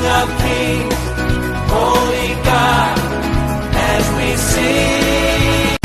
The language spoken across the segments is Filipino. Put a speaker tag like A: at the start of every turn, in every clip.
A: King of Kings, Holy God, as we sing.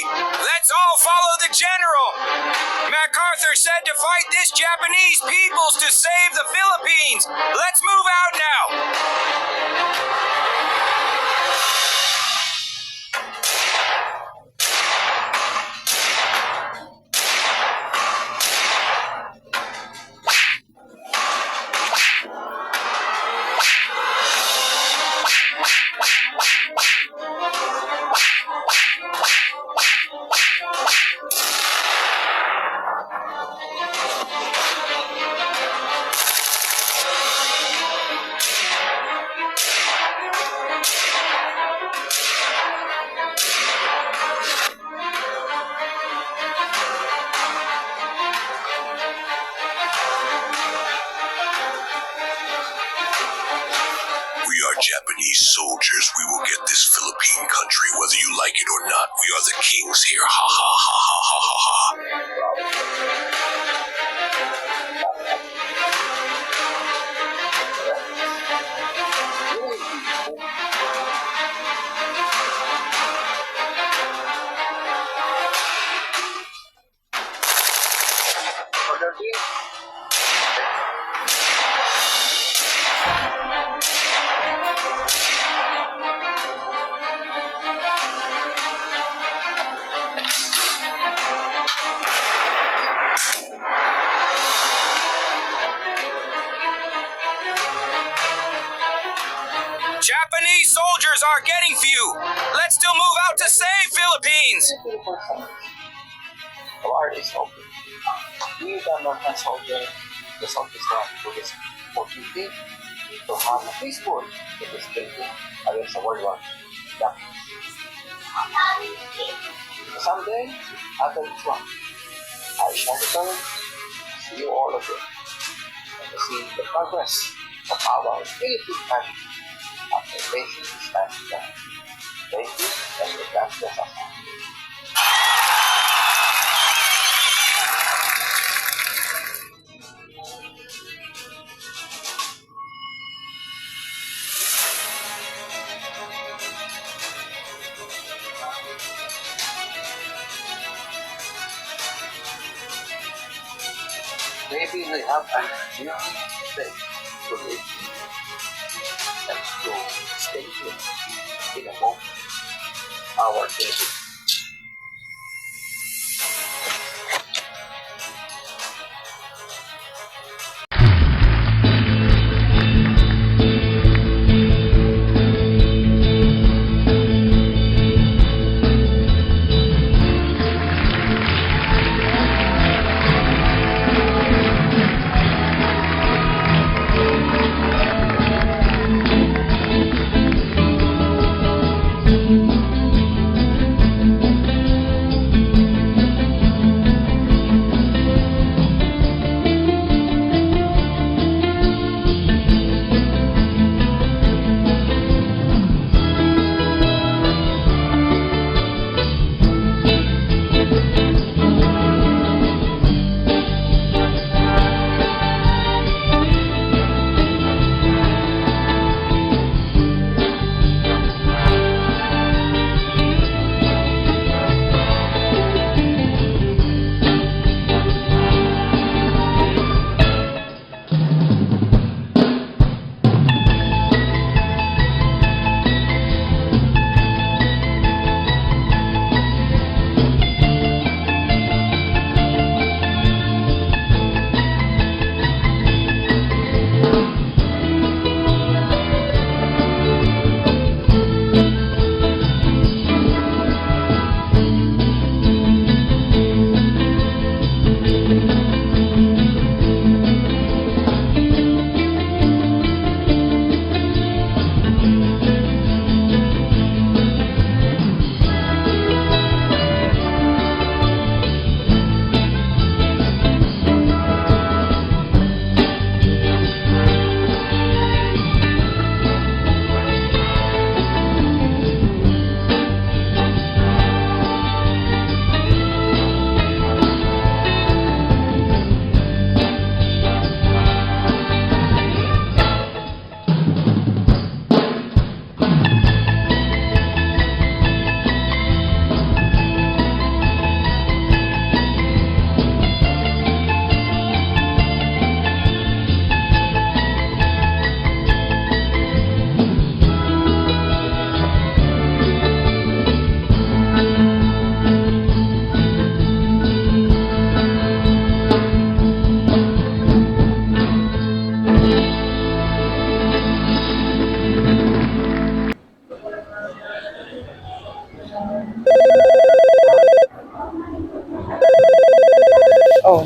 B: Let's all follow the general. MacArthur said to fight this Japanese peoples to save the Philippines. Let's move out now.
C: Japanese soldiers, we will get this Philippine country whether you like it or not. We are the kings here. Ha ha ha ha ha ha ha.
B: Japanese soldiers are getting few. Let's still move out to save Philippines.
D: Artist open. We the American soldier, the Southeast for this opportunity to have a peaceful demonstration against the World War. Yeah. Someday, after this one, I shall return, see you all again, and to see the progress of our Philippine country after facing this time. Thank you, and with that, bless us. Maybe we have a new thing to live and to stay in a moment. Our baby.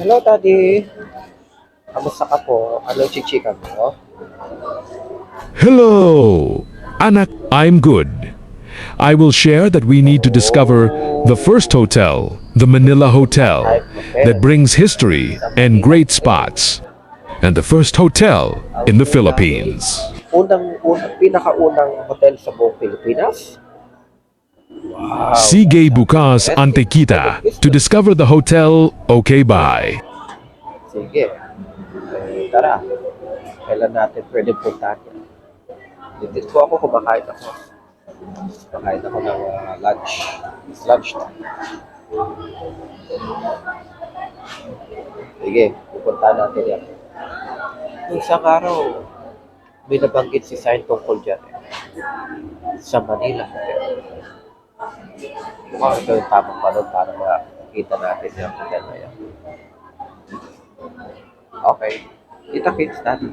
D: Hello, Daddy. Kamusta ka po? Ano chichika mo?
E: Hello, Anak. I'm good. I will share that we need to discover the first hotel, the Manila Hotel, that brings history and great spots, and the first hotel in the Philippines.
D: Pinakaunang hotel sa buong Pilipinas? Wow.
E: Sige bukas ante kita to discover the hotel. Okay, bye.
D: Sige. Tara. Kailan natin pwede puntahan yan? Dito ako, kumakain ako. Kumakain ako ng lunch. It's lunch na. Sige, pupuntahan natin yan. Isang araw, may nabanggit si Sain tungkol dyan. Sa Manila. Mukhang ito yung tamang panahon para makita natin yung hotel na yan. Okay. Kita-kits natin.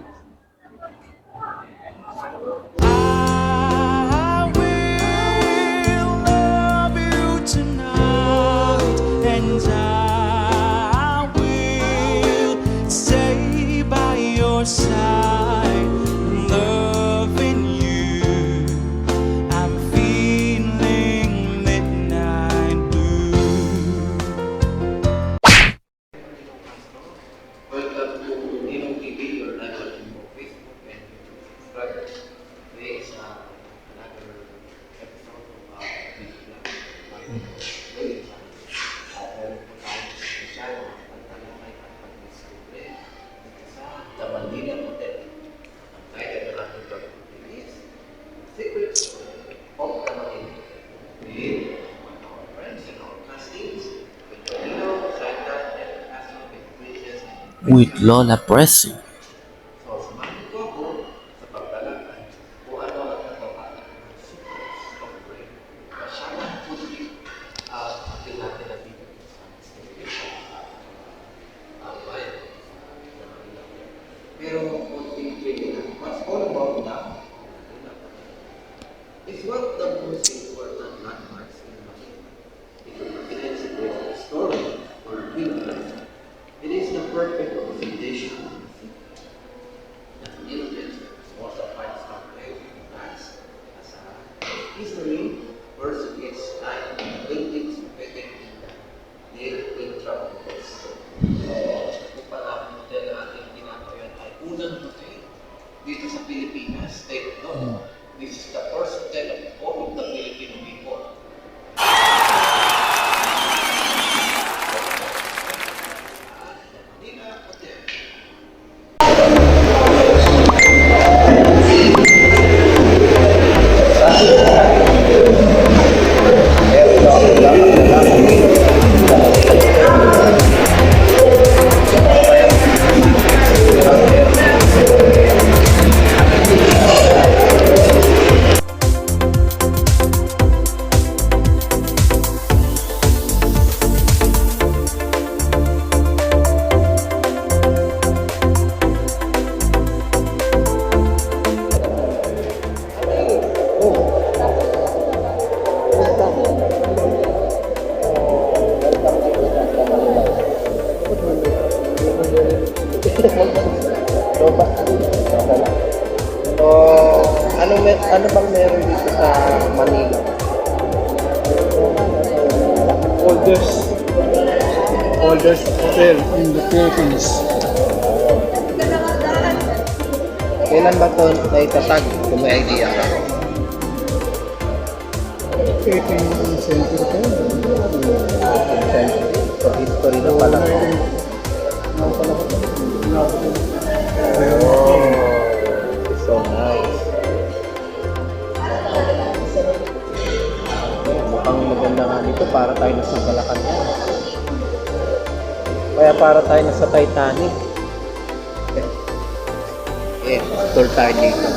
A: I will love you tonight, and I will stay by your side, loving you. I'm feeling midnight blue.
D: Welcome to Ninong TV, your live on Facebook and subscribe. Today is another episode of video vlog. Sa Manila Hotel. Ang title ng ating vlog is Secrets of the Manila. With our friends and our classmates, with Torino, Saita, and Paso, with Princess,
F: with Lola Pressing.
D: so, samahan ko ako sa pagtalakay kung ano ang katotohanan ng secrets of brain. Masyadong puti atin natin na dito sa distribution. Bayan. Pero kunting trivia, what's all about now is one of the most important landmarks in Manila. It represents a great story for Philippines. It is the perfect representation of the city. The Philippines was a five-star place in France as a history versus its time buildings located in the near intramuros. Kung pala ang hotel na ating tinatayan ay unang hotel dito sa Pilipinas. Take note, this is the first hotel of all of the Filipino people. Manila Hotel. Ano bang meron dito sa Manila?
G: Oldest hotel in the Philippines.
D: Kailan ba ito naitatag? Kung may idea ka.
G: 18th century po.
D: So, history na pala. Oh, it's so nice. Mukhang maganda nga dito. Para tayo nasa Malacanang. Kaya para tayo nasa Titanic. Tour tayo dito.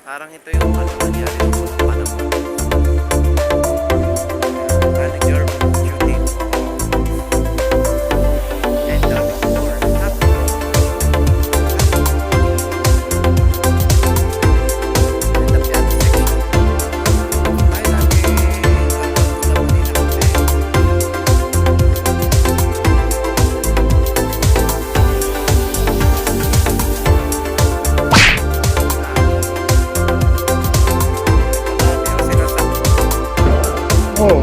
F: Parang ito yung ano nangyari nung panahon. Manager shooting. And before, after. And the piano section. Ay, lagi. Ano nila kasi.
G: Oh,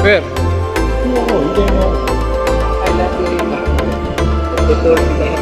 G: where? Oo, hindi mo.
D: Ay, lagi rin ba? Nagtuturo sila yan.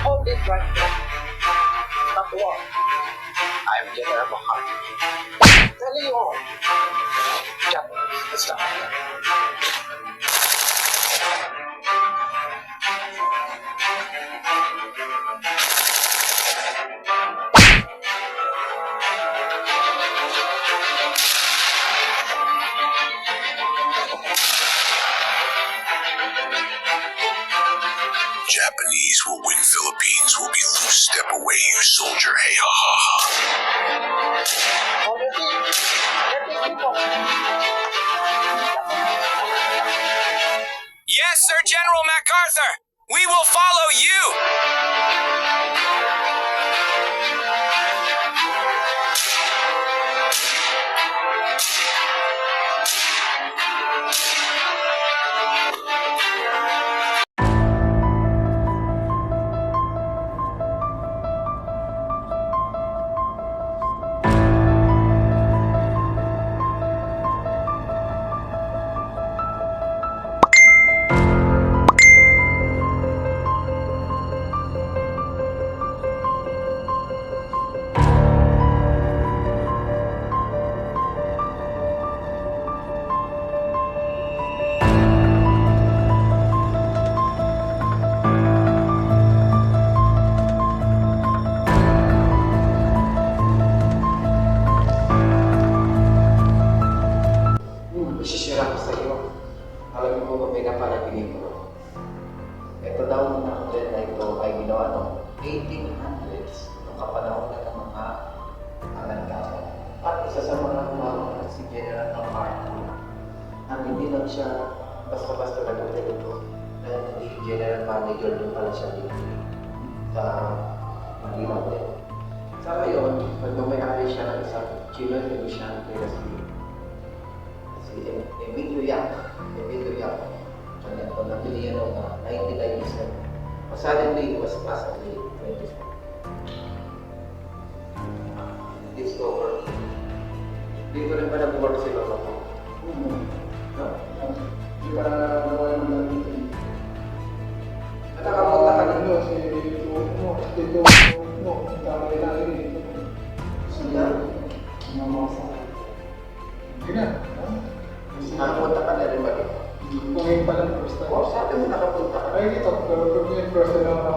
D: Hold this right here. Not war. I'm General Muhammad. Telling you all. Japanese, stop.
C: Japanese will win, Philippines will be loose. Step away, you soldier. Hey, ha ha ha.
D: Hold your feet. Let these people.
B: Yes, Sir General MacArthur! We will follow you!
D: Masisira ko sa iyo. Alam mo ba may napanaginip ko? Ito daw na hotel na ito ay ginawa noong 1800s noong kapanahon na ng mga Alangaw. At isa sa mga mga si General MacArthur ang hindi lang siya basta-basta nag-hotel ito dahil naging general manager doon pala siya dito sa Manila Hotel. Sa ngayon, nagmamayari siya ng isang Chino negosyante na si Emilio Yap. Kanya ito nabili yan noong 1997. Suddenly, it was possibly 24. Discover. Dito rin ba nag-work sila ako?
G: Di ba naman naman dito?
D: Nakapunta ka
G: Ano, si Tito mo, tama rin natin dito.
D: Sila?
G: Mamasa. Hindi na.
D: Nakapunta ka na rin ba dito?
G: Ngayon pa lang first time.
D: O, sabi mo nakapunta ka.
G: Ay, dito. Pero yung first time na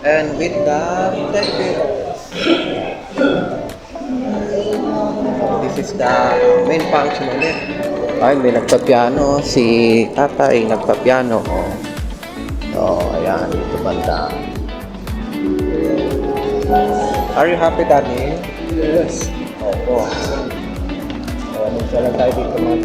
D: And with the decorators. This is the main function ulit. Ay, may nagpa-piano. Si tatay nagpa-piano. Ayan. Dito banda. Are you happy, Danny?
G: Yes.
D: Oo. Ayan, isa lang tayo dito restaurant.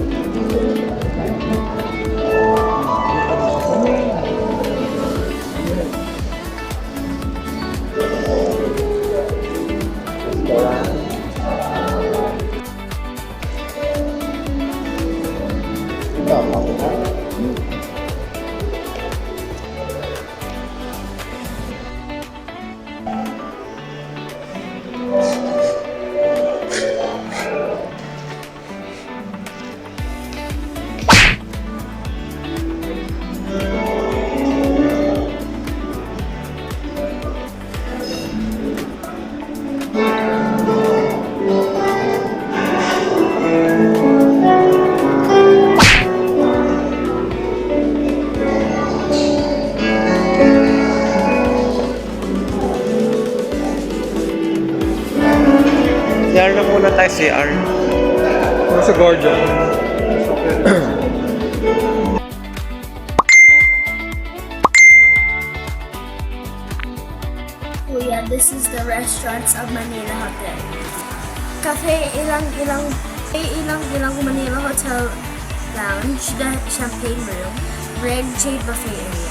D: Ito, makuha. CR na muna tayo, CR.
G: Nasa guardian.
H: Kuya, this is the restaurants of Manila Hotel. Cafe ilang Manila Hotel Lounge, the Champagne Room, Red Jade Buffet Area.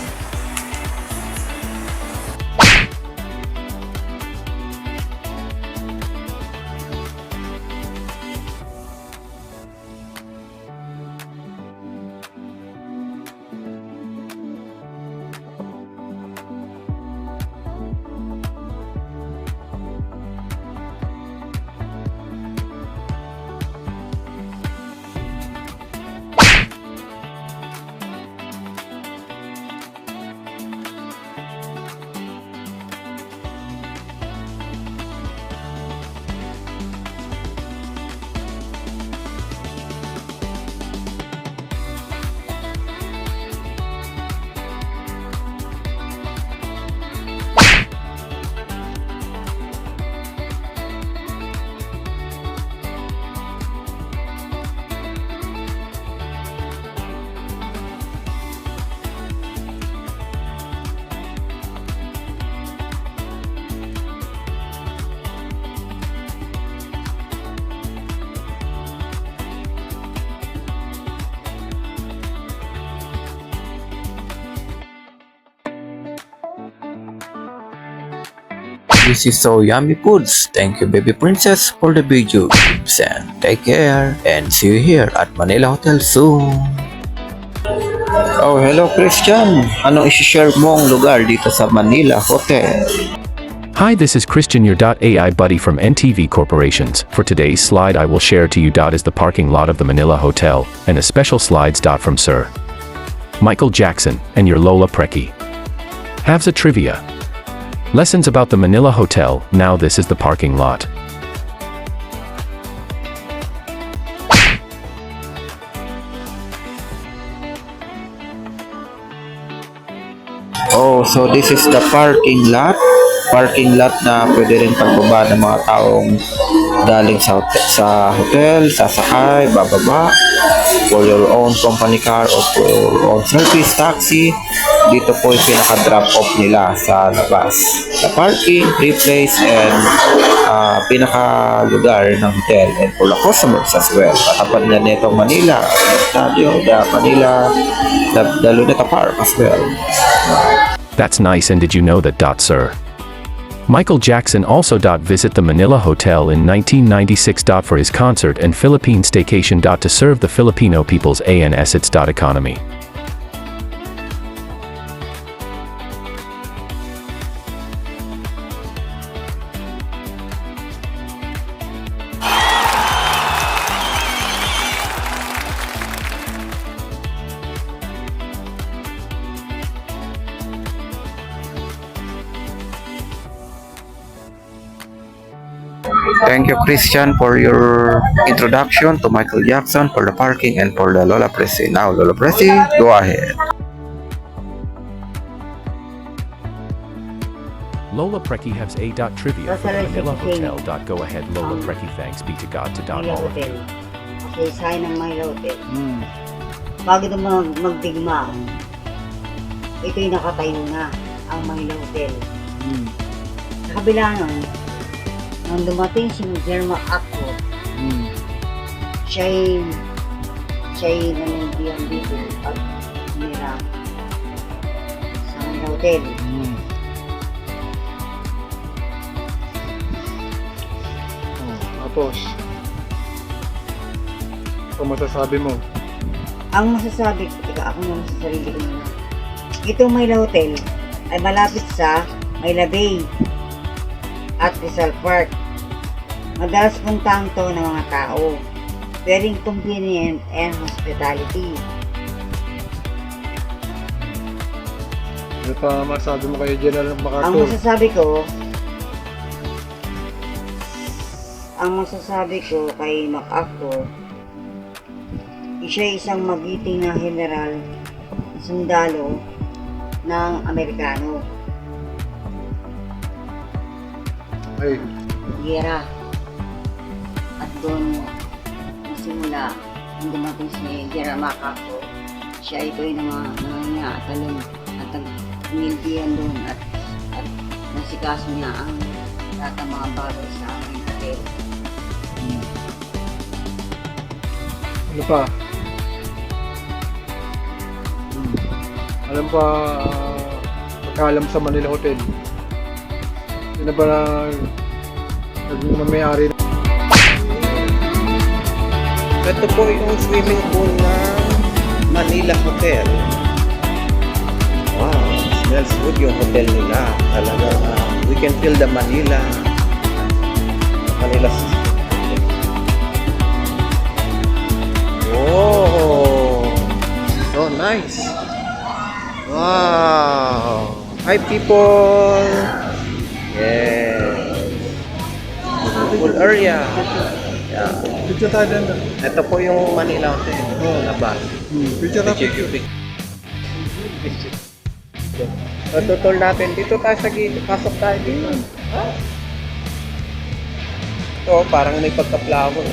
D: This is so yummy foods. Thank you, baby princess, for the video tips, and take care and see you here at Manila Hotel soon. Oh, hello Christian. Anong isi-share mong lugar dito sa Manila Hotel?
E: Hi, this is Christian, your AI buddy from NTV Corporations. For today's slide, I will share to you is the parking lot of the Manila Hotel, and a special slides from Sir Michael Jackson and your Lola Preki. Have a trivia. Lessons about the Manila Hotel. Now this is the parking lot.
D: Oh, so this is the parking lot. Parking lot na pwede rin pagbaba ng mga taong galing sa hotel, sasakay, bababa, for your own company car or for your own service taxi. Dito po yung pinaka-drop off nila sa labas. The parking, free place, and pinaka-lugar ng hotel, and for the customers as well. Katapat na nitong Manila Stadium, the Manila, the Luneta Park as well.
E: That's nice. And did you know that Sir Michael Jackson also visit the Manila Hotel in 1996 for his concert and Philippine staycation to serve the Filipino people's economy.
D: Thank you, Christian, for your introduction to Michael Jackson, for the parking, and for the Lola Presi. Now, Lola Presi, go ahead.
I: Lola Preki has a.trivia for the Manila Hotel. Go ahead, Lola Preki. Thanks be to God to Don
J: Manila
I: all of
J: Hotel.
I: you.
J: Kasaysayan ng Manila Hotel. Bago ito magdigmaan, ito'y nakatayo na ang Manila Hotel. Sa kabila nun, nang dumating si Guillermo Acto, siya'y nanundihan dito at nira sa Manila Hotel.
G: Tapos, ano masasabi mo?
J: Ang masasabi ko, ako naman sa sarili ko muna. Itong Manila Hotel ay malapit sa Manila Bay at Rizal Park. Madalas puntahan to ng mga tao. Very convenient and hospitality.
G: Ano pa masasabi mo kay General
J: Ang
G: MacArthur?
J: masasabi ko kay MacArthur, siya isang magiting na general, sundalo ng Amerikano.
G: Ay,
J: Gera. At doon nasimula nung dumating si General MacArthur. Siya ito'y nangangatalong at nilbihan doon at nasikaso niya ang lahat ng mga bagay sa aming hotel.
G: ano pa? Alam pa, pagkaalam sa Manila Hotel. Sino ba na nagmamayari?
F: Ito po yung swimming pool ng Manila Hotel. Wow, smells good yung hotel nila. Talaga, we can feel the Manila. Oh, so nice. Wow. Hi people. Yes. Beautiful area. Yeah.
G: Picture tayo dyan.
F: Ito po yung Manila Hotel.
G: Oh.
F: Labas.
G: Picture na.
F: Tutol natin. Dito tayo sa gilid. Pasok tayo dito. Ito, parang may pagka-flower.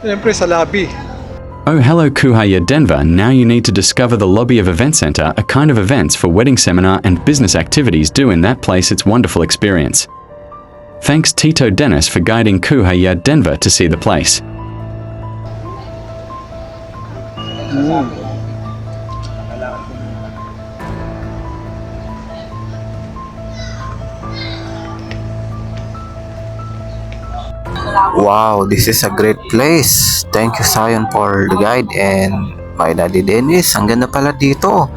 G: Siyempre sa lobby.
K: Oh, hello Kuhaya Denver. Now you need to discover the lobby of Event Center, a kind of events for wedding seminar and business activities do in that place. It's wonderful experience. Thanks Tito Dennis for guiding Kuhaya Denver to see the place.
L: Wow, this is a great place. Thank you, Sion, for the guide, and my Daddy Dennis. Ang ganda pala dito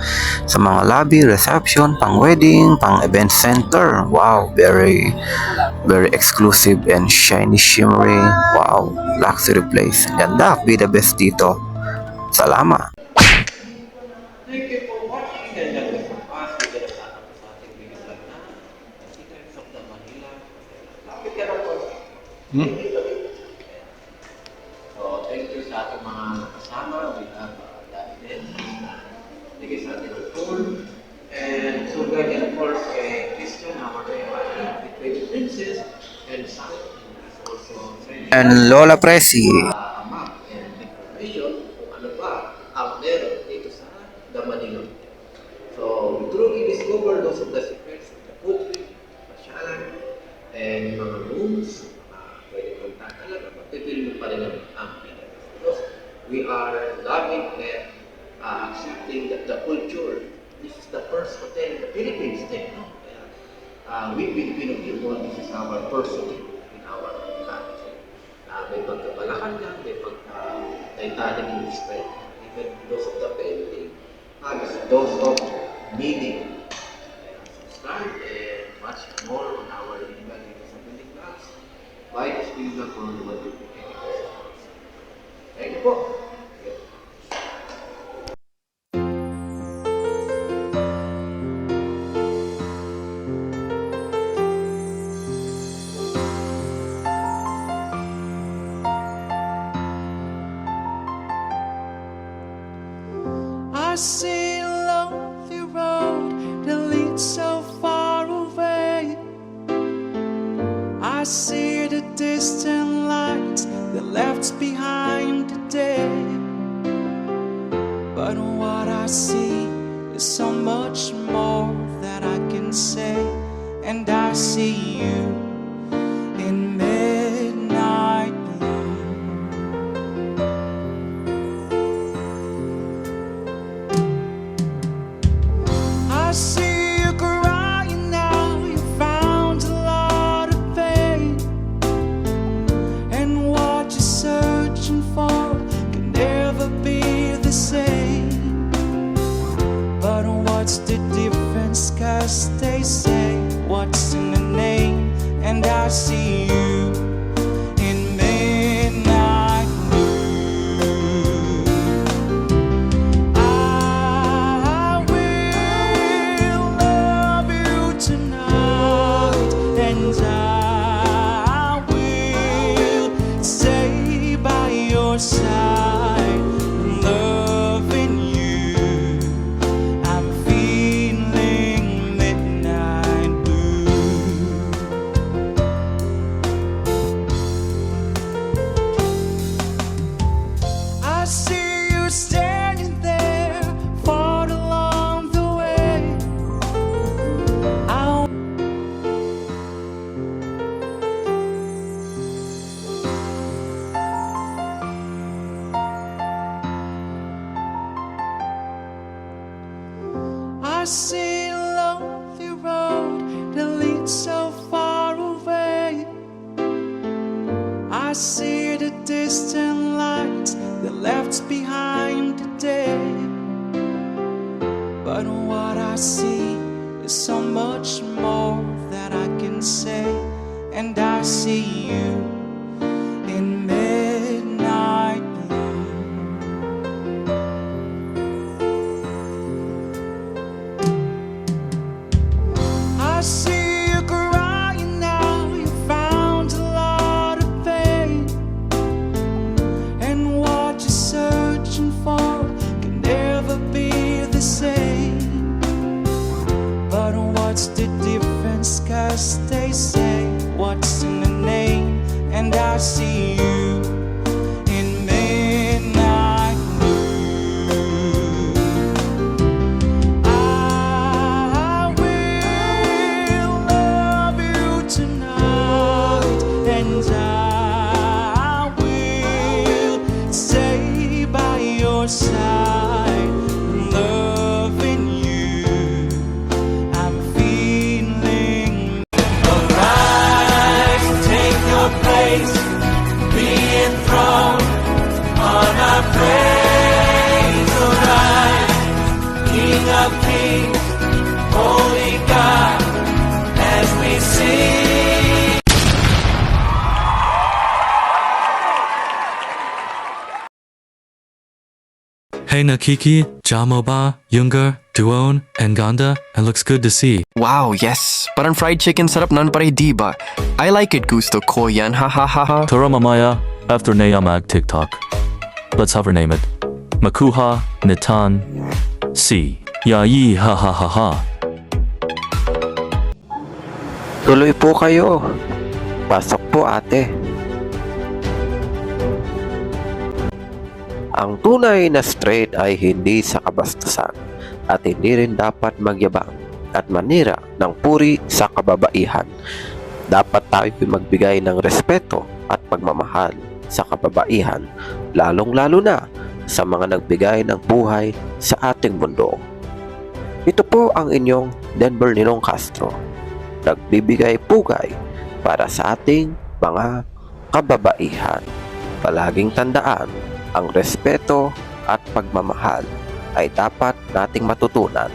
L: sa mga lobby, reception, pang wedding, pang event center. Wow, very exclusive and shiny, shimmery. Wow, luxury place. Ganda, be the best dito. Salamat.
F: Thank you for watching and that was from us. We're gonna start up sa ating video vlog na Secrets of the Manila. Lapit ka na po. So, thank you sa ating mga kasama. We have Daddy Dennis, bigay sa ating tour. And so, and of course, Christian, our Between Princess, and Sam, and also
L: And Lola Presi.
F: map and information kung ano ba ang meron dito sa The Manila. So, we truly discover those of the secrets of the food trip, pasyalan, and yung mga rooms, pwede punta talaga, mapipil mo pa rin ang Pilipinas. Because we are loving and accepting the culture. This is the first hotel in the Philippines, no? We Filipino people, this is our first hotel in our country. May pagkabalakan lang, may pagka-Titanic in spread. Even those of the painting, those of meaning. Subscribe and watch more on our illegal dito sa building blocks. Buy this building for the notification.
A: I see a lonely road that leads so far away. I see the distant lights that left behind today. But what I see is so much more that I can say. And I see you in midnight blue. I see you crying now, you found a lot of pain. And what you're searching for can never be the same. But what's the difference? 'Cause they say what's in the name. And I see you in midnight blue. I will love you tonight, and I will stay by your side, loving you. I'm feeling midnight blue. I see you standing there far along the way. I see a lonely road that leads so far away. I see the distant lights that left behind today. But what I see is so much more that I can say. And I see you in midnight blue. I see you crying now, you found a lot of pain. And what you're searching for can never be the same. But what's the difference? 'Cause they say what's in the name. And I see you in midnight blue. I will love you tonight, and I will stay by your side, loving you. I'm feeling arise, take your place, be enthroned on our praise. Arise, King of Kings, Holy God, as we sing.
M: Hey Nakiki, Jamoba, Younger, Duone, and Ganda, it looks good to see.
N: Wow, yes. Parang fried chicken sarap nan pare, diba? I like it, gusto ko yan, ha ha ha ha.
M: Tara mamaya, after Nayamag TikTok. Let's have her name it. Makuha, Nitan, Si. Yayi ha ha ha ha.
L: Tuloy po kayo. Pasok po ate. Ang tunay na straight ay hindi sa kabastusan at hindi rin dapat magyabang at manira ng puri sa kababaihan. Dapat tayo magbigay ng respeto at pagmamahal sa kababaihan, lalong-lalo na sa mga nagbigay ng buhay sa ating mundo. Ito po ang inyong Denver Ninong Castro, nagbibigay pugay para sa ating mga kababaihan. Palaging tandaan, ang respeto at pagmamahal ay dapat nating matutunan.